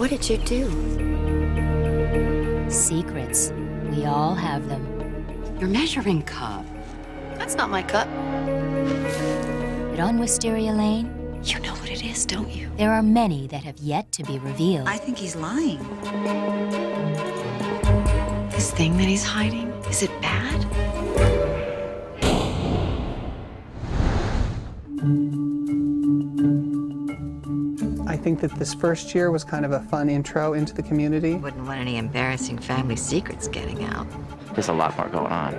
What did you do? Secrets. We all have them. Your measuring cup. That's not my cup. But on Wisteria Lane, You know what it is, don't you? there are many that have yet to be revealed. I think he's lying. This thing that he's hiding, is it bad? I think that this first year was kind of a fun intro into the community. Wouldn't want any embarrassing family secrets getting out. There's a lot more going on.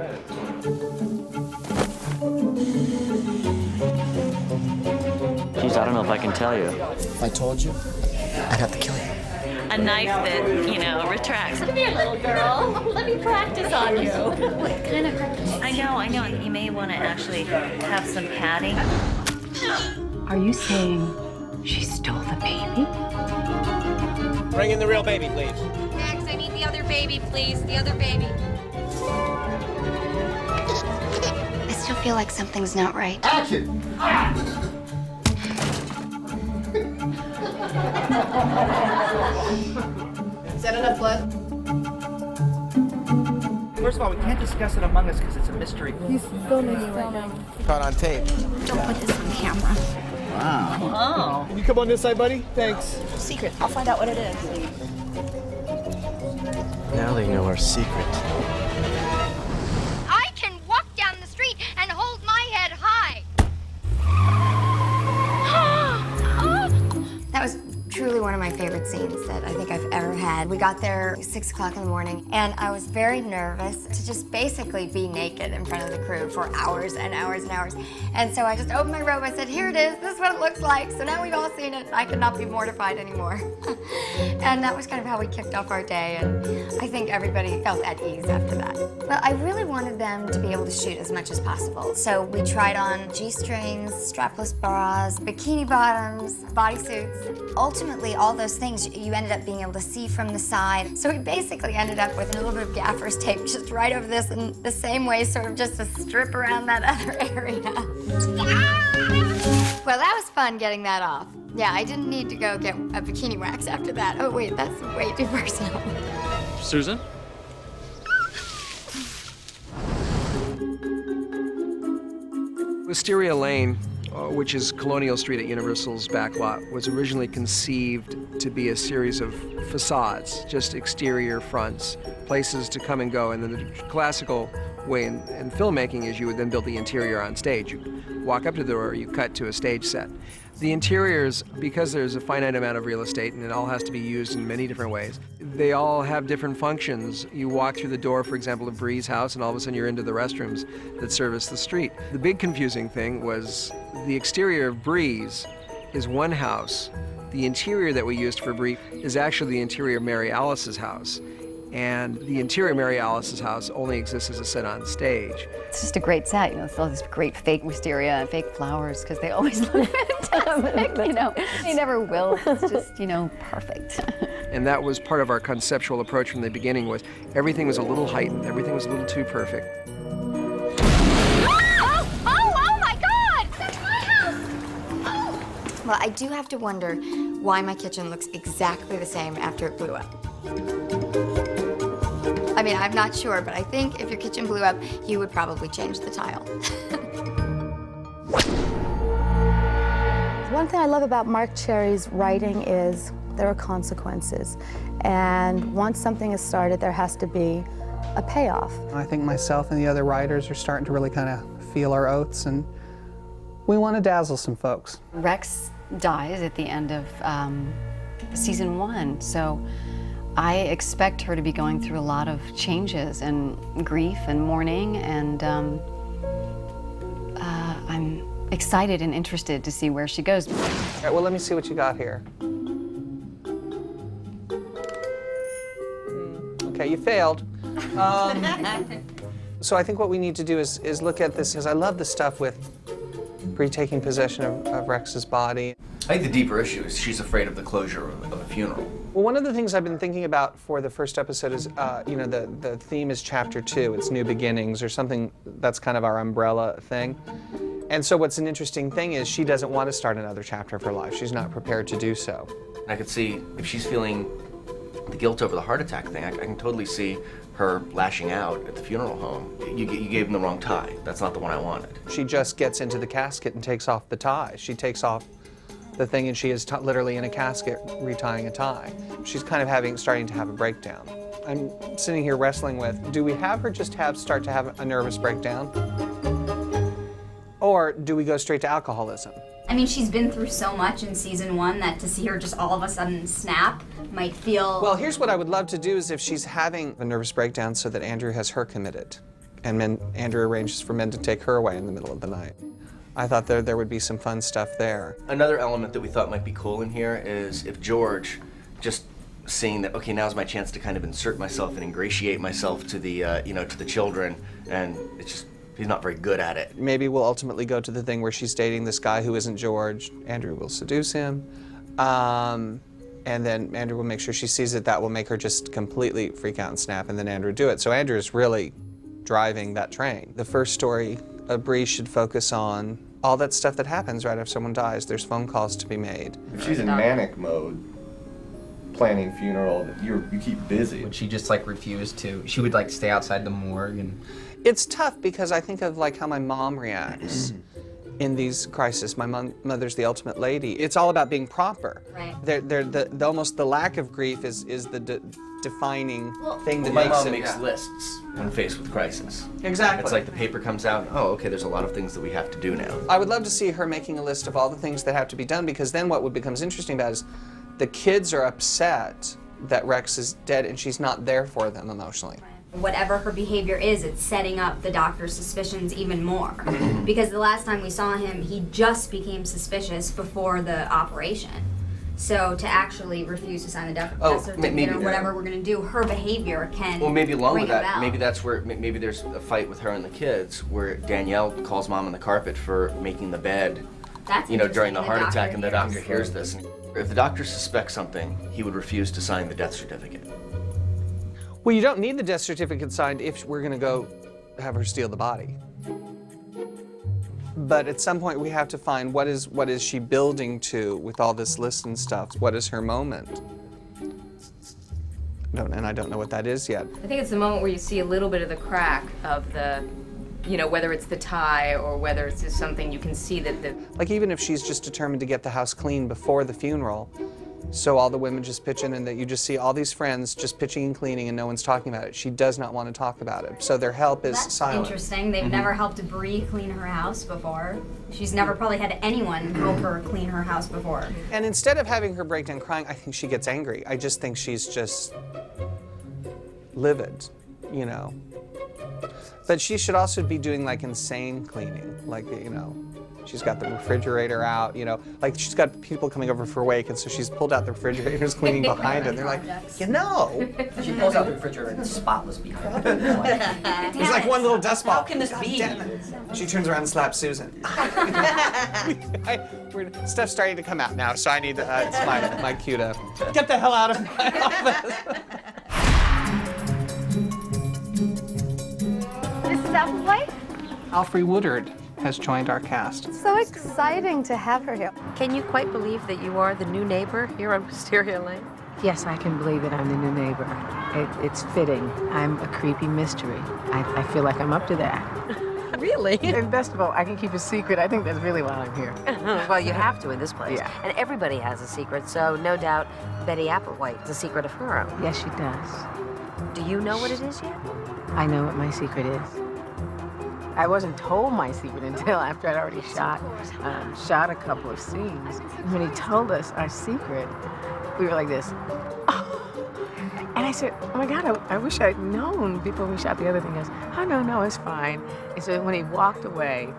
Geez, I don't know if I can tell you. If I told you, I'd have to kill you. A knife that, retracts. Come here, little girl. Let me practice on you. What kind of practice? I know. You may want to actually have some padding. Are you saying she stole the baby? Bring in the real baby, please. Max, I need the other baby, please. The other baby. I still feel like something's not right. Action! Is that enough blood? First of all, we can't discuss it among us because it's a mystery. He's filming you right now. Caught on tape. Don't put this on camera. Wow. Can you come on this side, buddy? Thanks. Secret. I'll find out what it is. Now they know our secret. I can walk down the street and hold my head high. That was truly one of my favorite scenes that I think I've ever had. We got there 6 o'clock in the morning, and I was very nervous to just basically be naked in front of the crew for hours and hours and hours. And so I just opened my robe, I said, here it is, this is what it looks like. So now we've all seen it, I could not be mortified anymore. And that was kind of how we kicked off our day, and I think everybody felt at ease after that. Well, I really wanted them to be able to shoot as much as possible. So we tried on G-strings, strapless bras, bikini bottoms, bodysuits. Ultimately, all those things you ended up being able to see from the side. So we basically ended up with a little bit of gaffer's tape just right over this in the same way, sort of just to strip around that other area. Well, that was fun getting that off. Yeah, I didn't need to go get a bikini wax after that. Oh, wait, that's way too personal. Susan? Wisteria Lane, which is Colonial Street at Universal's backlot, was originally conceived to be a series of facades, just exterior fronts, places to come and go. And then the classical way in filmmaking is you would then build the interior on stage. You walk up to the door, you cut to a stage set. The interiors, because there's a finite amount of real estate and it all has to be used in many different ways, they all have different functions. You walk through the door, for example, of Bree's house, and all of a sudden you're into the restrooms that service the street. The big confusing thing was the exterior of Bree's is one house. The interior that we used for Bree is actually the interior of Mary Alice's house. And the interior of Mary Alice's house only exists as a set on stage. It's just a great set, it's all these great fake wisteria and fake flowers, because they always look fantastic, They never will, it's just, perfect. And that was part of our conceptual approach from the beginning, was everything was a little heightened, everything was a little too perfect. Oh my God! That's my house! Oh. Well, I do have to wonder why my kitchen looks exactly the same after it blew up. I mean, I'm not sure, but I think if your kitchen blew up, you would probably change the tile. One thing I love about Mark Cherry's writing is there are consequences. And once something is started, there has to be a payoff. I think myself and the other writers are starting to really kind of feel our oats, and we want to dazzle some folks. Rex dies at the end of season 1, so I expect her to be going through a lot of changes and grief and mourning, and I'm excited and interested to see where she goes. All right, well, let me see what you got here. Okay, you failed. So I think what we need to do is look at this, because I love the stuff with Bree taking possession of Rex's body. I think the deeper issue is she's afraid of the closure of a funeral. Well, one of the things I've been thinking about for the first episode is, the theme is chapter 2. It's new beginnings, or something that's kind of our umbrella thing. And so what's an interesting thing is she doesn't want to start another chapter of her life. She's not prepared to do so. And I could see if she's feeling the guilt over the heart attack thing, I can totally see her lashing out at the funeral home. You gave him the wrong tie. That's not the one I wanted. She just gets into the casket and takes off the tie. She takes off the thing and she is literally in a casket retying a tie. She's kind of starting to have a breakdown. I'm sitting here wrestling with, do we have her just start to have a nervous breakdown? Or do we go straight to alcoholism? I mean, she's been through so much in season 1 that to see her just all of a sudden snap might feel... Well, here's what I would love to do is if she's having a nervous breakdown so that Andrew has her committed, and Andrew arranges for men to take her away in the middle of the night. I thought there would be some fun stuff there. Another element that we thought might be cool in here is if George, just seeing that, okay, now's my chance to kind of insert myself and ingratiate myself to the, to the children, and it's just, he's not very good at it. Maybe we'll ultimately go to the thing where she's dating this guy who isn't George. Andrew will seduce him. And then Andrew will make sure she sees it. That will make her just completely freak out and snap, and then Andrew do it. So Andrew is really driving that train. The first story, Bree should focus on all that stuff that happens right after someone dies. There's phone calls to be made. If she's in manic mode, planning funeral, you keep busy. Would she just like refuse to? She would like stay outside the morgue and. It's tough because I think of like how my mom reacts in these crises. My mother's the ultimate lady. It's all about being proper. Right. Almost the lack of grief is the defining thing that my makes mom it. makes lists when faced with crisis. Exactly. It's like the paper comes out, oh, okay, there's a lot of things that we have to do now. I would love to see her making a list of all the things that have to be done, because then what becomes interesting about it is the kids are upset that Rex is dead and she's not there for them emotionally. Whatever her behavior is, it's setting up the doctor's suspicions even more. Because the last time we saw him, he just became suspicious before the operation. So to actually refuse to sign the death certificate or whatever we're going to do, her behavior can Well, maybe along ring with a that, bell. maybe that's where, maybe there's a fight with her and the kids where Danielle calls mom on the carpet for making the bed, That's during the interesting. heart The attack, and the doctor doctor hears this. If the doctor suspects something, he would refuse to sign the death certificate. Well, you don't need the death certificate signed if we're going to go have her steal the body. But at some point we have to find what is she building to with all this list and stuff. What is her moment? And I don't know what that is yet. I think it's the moment where you see a little bit of the crack of the, whether it's the tie or whether it's just something you can see that the... Like even if she's just determined to get the house clean before the funeral, so all the women just pitch in and that you just see all these friends just pitching and cleaning and no one's talking about it. She does not want to talk about it. So their help is silent. Interesting. They've never helped Bree clean her house before. She's never probably had anyone help her clean her house before. And instead of having her break down crying, I think she gets angry. I just think she's just livid, But she should also be doing like insane cleaning, like, she's got the refrigerator out, like she's got people coming over for wake, and so she's pulled out the refrigerators cleaning behind it. And they're like, She pulls out the refrigerator and it's spotless behind her. There's like one little dust ball. How can this be? She turns around and slaps Susan. Stuff's starting to come out now, so I need it's my cue to get the hell out of my office. This is Apple's wife? Alfre Woodard has joined our cast. So exciting to have her here. Can you quite believe that you are the new neighbor here on Wisteria Lane? Yes, I can believe that I'm the new neighbor. It's fitting. I'm a creepy mystery. I feel like I'm up to that. Really? And best of all, I can keep a secret. I think that's really why I'm here. Well, you have to in this place. Yeah. And everybody has a secret, so no doubt Betty Applewhite's a secret of her own. Yes, she does. Do you know what it is yet? I know what my secret is. I wasn't told my secret until after I'd already shot a couple of scenes. When he told us our secret, we were like this. And I said, oh my God, I wish I'd known before we shot the other thing. He goes, oh, no, it's fine. And so when he walked away,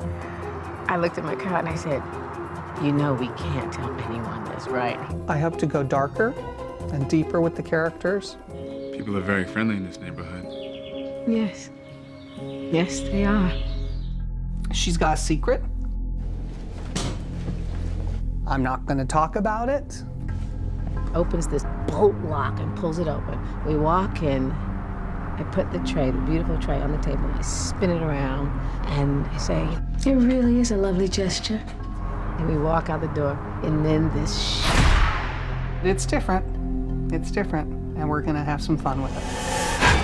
I looked at my car and I said, we can't tell anyone this, right? I hope to go darker and deeper with the characters. People are very friendly in this neighborhood. Yes. Yes, they are. She's got a secret. I'm not going to talk about it. Opens this bolt lock and pulls it open. We walk in. I put the tray, the beautiful tray, on the table. I spin it around and I say, it really is a lovely gesture. And we walk out the door, and then this It's different. It's different, and we're gonna have some fun with it.